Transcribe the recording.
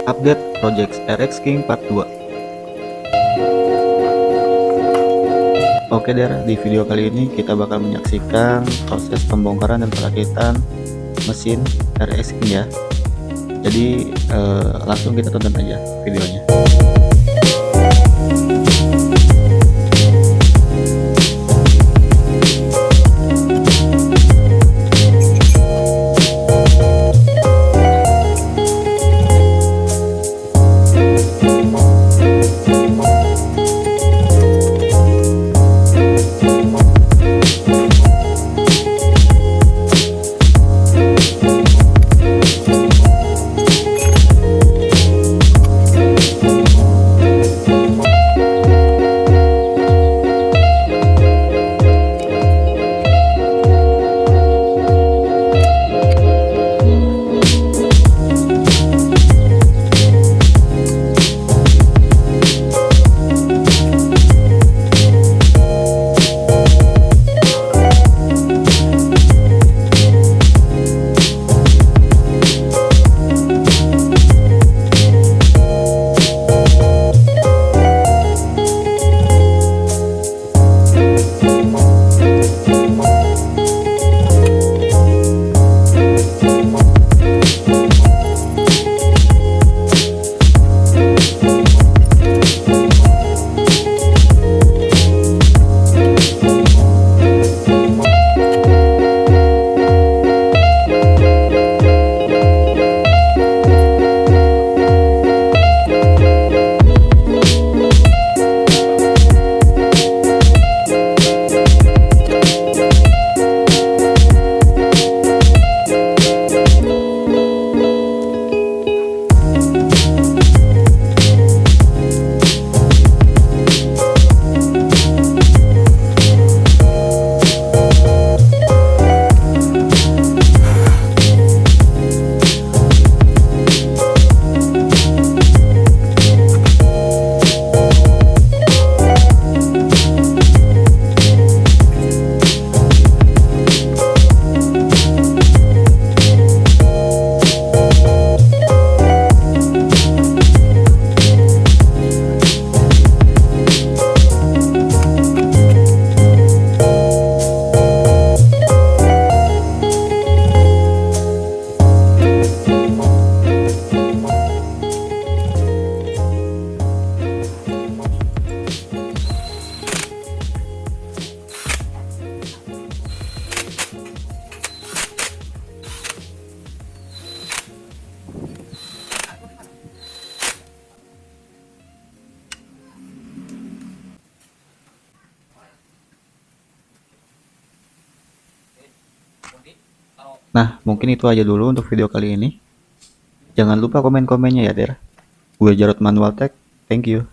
Update Project RX King Part 2. Oke der, di video kali ini kita bakal menyaksikan proses pembongkaran dan perakitan mesin RX King ya. Jadi langsung kita tonton aja videonya. Nah, mungkin itu aja dulu untuk video kali ini. Jangan lupa komen-komennya ya, Der. Gue Jarod Manual Tech. Thank you.